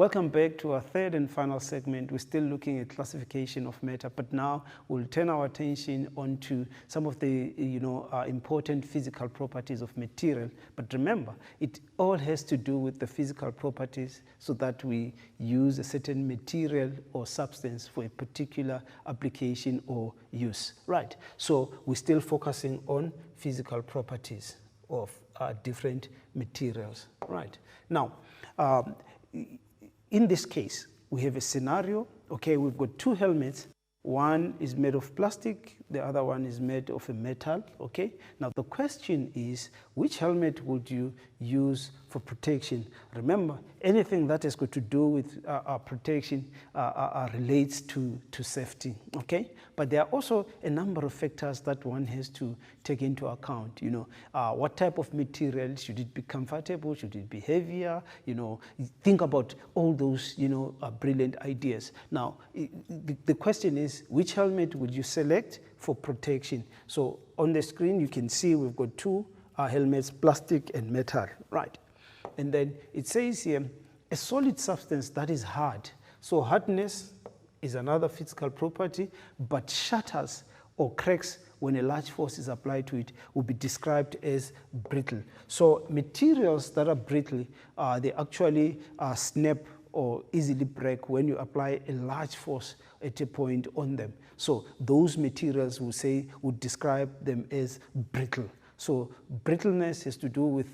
Welcome back to our third and final segment. We're still looking at classification of matter, but now we'll turn our attention onto some of the important physical properties of material. But remember, it all has to do with the physical properties so that we use a certain material or substance for a particular application or use. Right. So we're still focusing on physical properties of different materials. Right. Now, in this case, we have a scenario. Okay, we've got two helmets. One is made of plastic, the other one is made of a metal. Okay, now the question is, which helmet would you use for protection? Remember, anything that has got to do with protection relates to safety. Okay, but there are also a number of factors that one has to take into account. What type of material? Should it be comfortable? Should it be heavier? Think about all those brilliant ideas. Now the question is, which helmet would you select for protection? So on the screen you can see we've got two helmets, plastic and metal, right? And then it says here, a solid substance that is hard. So hardness is another physical property, but shatters or cracks when a large force is applied to it will be described as brittle. So materials that are brittle, they actually snap or easily break when you apply a large force at a point on them. So those materials would describe them as brittle. So brittleness has to do with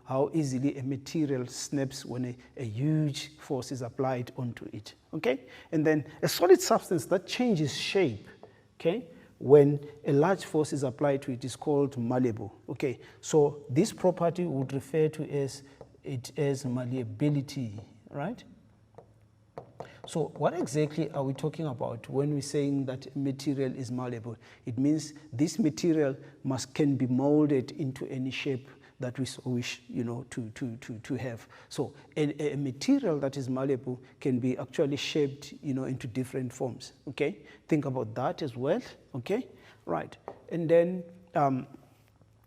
how easily a material snaps when a huge force is applied onto it. Okay, and then a solid substance that changes shape, okay, when a large force is applied to it is called malleable. Okay, so this property would refer to as malleability, right? So what exactly are we talking about when we're saying that material is malleable? It means this material can be molded into any shape that we wish to have. So a material that is malleable can be actually shaped into different forms. Okay, think about that as well. Okay, right. And then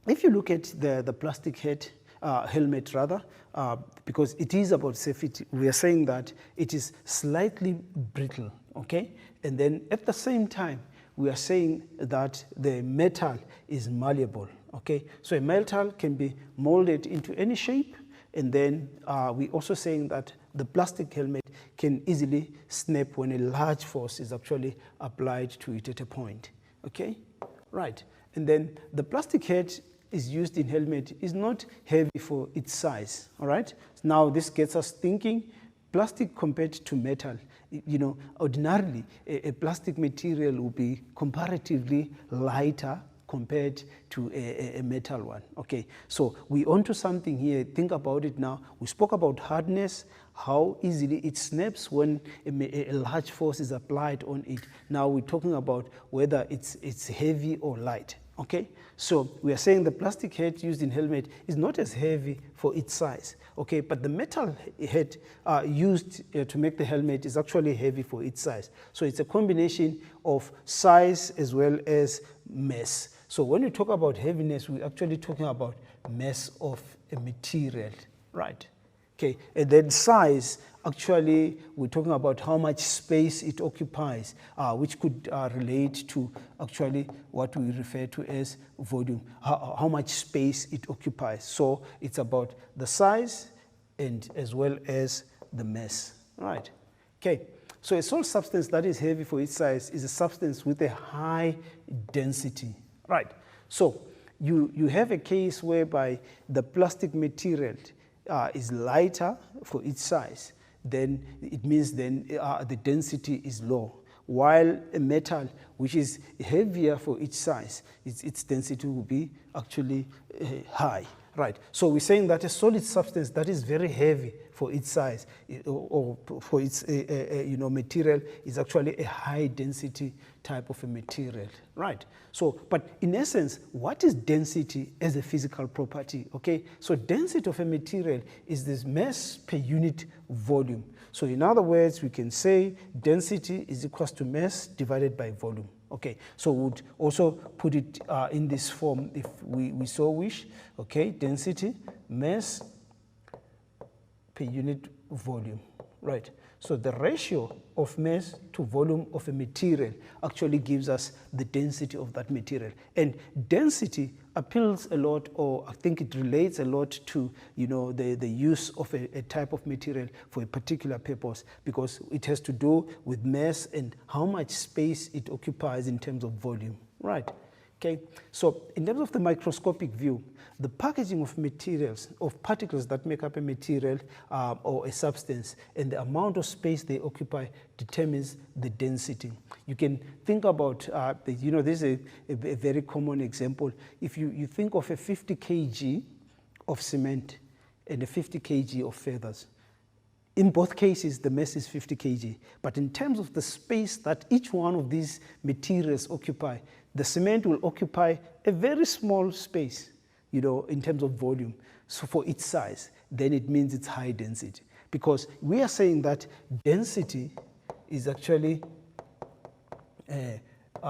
if you look at the plastic helmet rather, because it is about safety, we are saying that it is slightly brittle, okay? And then at the same time, we are saying that the metal is malleable, okay? So a metal can be molded into any shape, and then we're also saying that the plastic helmet can easily snap when a large force is actually applied to it at a point, okay? Right, and then the plastic head is used in helmet is not heavy for its size. All right, now this gets us thinking, plastic compared to metal. Ordinarily a plastic material will be comparatively lighter compared to a metal one. Okay, so we onto something here. Think about it now. We spoke about hardness, how easily it snaps when a large force is applied on it. Now we're talking about whether it's heavy or light. Okay, so we are saying the plastic head used in helmet is not as heavy for its size. Okay, but the metal head used to make the helmet is actually heavy for its size. So it's a combination of size as well as mass. So when we talk about heaviness, we're actually talking about mass of a material, right? Okay, and then size, actually we're talking about how much space it occupies, which could relate to actually what we refer to as volume, how much space it occupies. So it's about the size and as well as the mass, right? Okay, so a solid substance that is heavy for its size is a substance with a high density, right? So you have a case whereby the plastic material is lighter for its size, then it means the density is low. While a metal, which is heavier for its size, its density will be actually high, right? So we're saying that a solid substance that is very heavy for its size or for its material is actually a high density type of a material, right? So, but in essence, what is density as a physical property? Okay, so density of a material is this mass per unit volume. So in other words, we can say density is equals to mass divided by volume. Okay, so we would also put it in this form if we so wish. Okay, density, mass per unit volume. right? So the ratio of mass to volume of a material actually gives us the density of that material. And density appeals a lot, or I think it relates a lot to, you know, the use of a type of material for a particular purpose, because it has to do with mass and how much space it occupies in terms of volume, right? Okay, so in terms of the microscopic view, the packaging of materials, of particles that make up a material or a substance, and the amount of space they occupy determines the density. You can think about, you know, this is a very common example. If you think of a 50 kg of cement and a 50 kg of feathers, in both cases, the mass is 50 kg. But in terms of the space that each one of these materials occupy, the cement will occupy a very small space, you know, in terms of volume. So for its size, then it means it's high density. Because we are saying that density is actually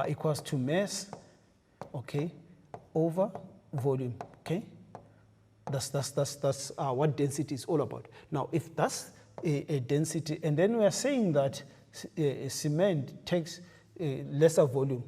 equals to mass, okay, over volume, okay? That's what density is all about. Now, if that's a density, and then we are saying that cement takes a lesser volume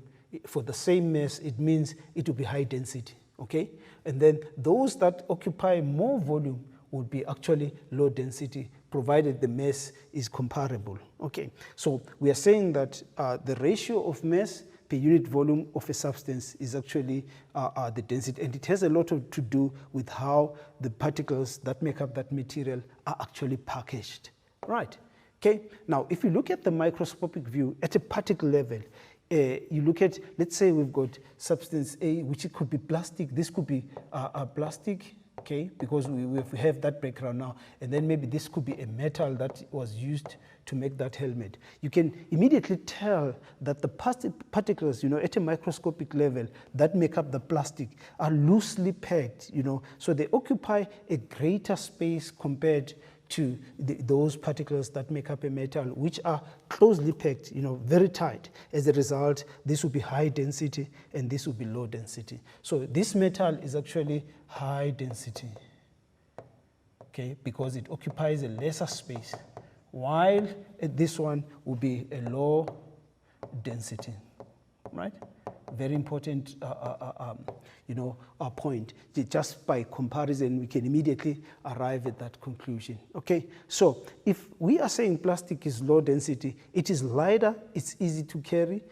for the same mass, it means it will be high density, okay? And then those that occupy more volume would be actually low density, provided the mass is comparable, okay? So we are saying that the ratio of mass per unit volume of a substance is actually the density, and it has a lot to do with how the particles that make up that material are actually packaged, right? Okay, now if you look at the microscopic view at a particle level, you look at, let's say we've got substance A, which it could be plastic, this could be plastic, okay, because we have that background now, and then maybe this could be a metal that was used to make that helmet. You can immediately tell that the particles, you know, at a microscopic level that make up the plastic are loosely packed, you know, so they occupy a greater space compared to those particles that make up a metal, which are closely packed, you know, very tight. As a result, this will be high density and this will be low density. So this metal is actually high density, okay, because it occupies a lesser space, while this one will be a low density, right? Very important, you know, point. Just by comparison, we can immediately arrive at that conclusion. Okay, so if we are saying plastic is low density, it is lighter, it's easy to carry.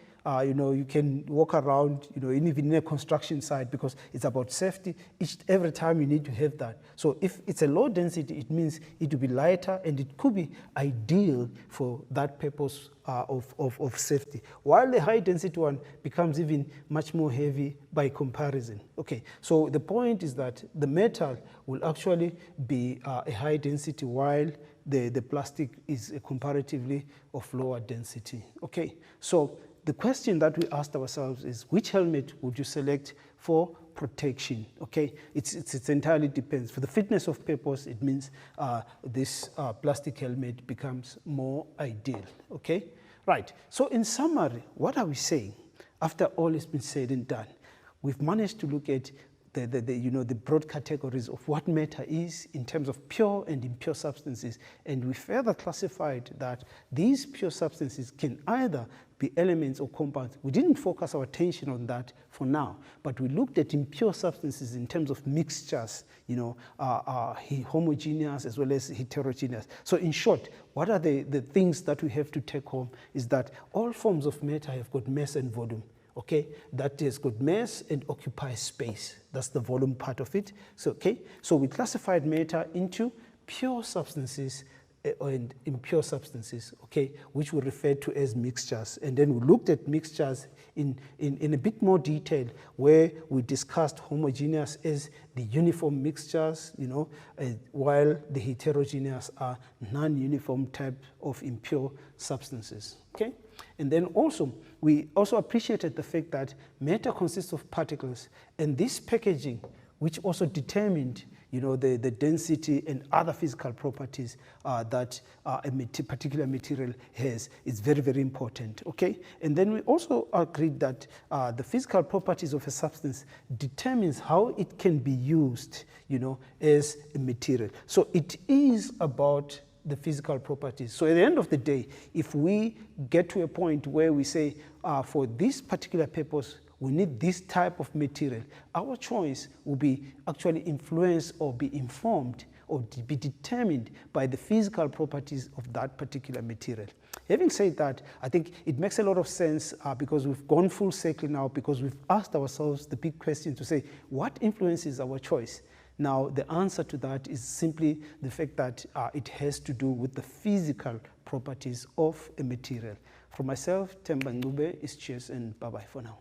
You know, you can walk around, you know, even in a construction site, because it's about safety. Every time you need to have that. So if it's a low density, it means it will be lighter, and it could be ideal for that purpose of safety. While the high density one becomes even much more heavy by comparison. Okay, so the point is that the metal will actually be a high density, while the plastic is comparatively of lower density. Okay, so the question that we asked ourselves is, which helmet would you select for protection? Okay, it's entirely depends. For the fitness of purpose, it means this plastic helmet becomes more ideal. Okay, right. So in summary, what are we saying? After all has been said and done, we've managed to look at the broad categories of what matter is in terms of pure and impure substances, and we further classified that these pure substances can either be elements or compounds. We didn't focus our attention on that for now, but we looked at impure substances in terms of mixtures, you know, homogeneous as well as heterogeneous. So in short, what are the things that we have to take home is that all forms of matter have got mass and volume. Okay, that has got mass and occupies space. That's the volume part of it. So, okay, so we classified matter into pure substances and impure substances, okay, which we refer to as mixtures. And then we looked at mixtures in a bit more detail, where we discussed homogeneous as the uniform mixtures, you know, while the heterogeneous are non-uniform type of impure substances, okay? And then also, we also appreciated the fact that matter consists of particles, and this packaging, which also determined, you know, the density and other physical properties that a particular material has, is very, very important, okay? And then we also agreed that the physical properties of a substance determines how it can be used, you know, as a material. So it is about the physical properties. So at the end of the day, if we get to a point where we say, for this particular purpose, we need this type of material, our choice will be actually influenced or be informed or be determined by the physical properties of that particular material. Having said that, I think it makes a lot of sense because we've gone full circle now, because we've asked ourselves the big question to say, what influences our choice? Now, the answer to that is simply the fact that it has to do with the physical properties of a material. For myself, Themba Ncube, is cheers and bye-bye for now.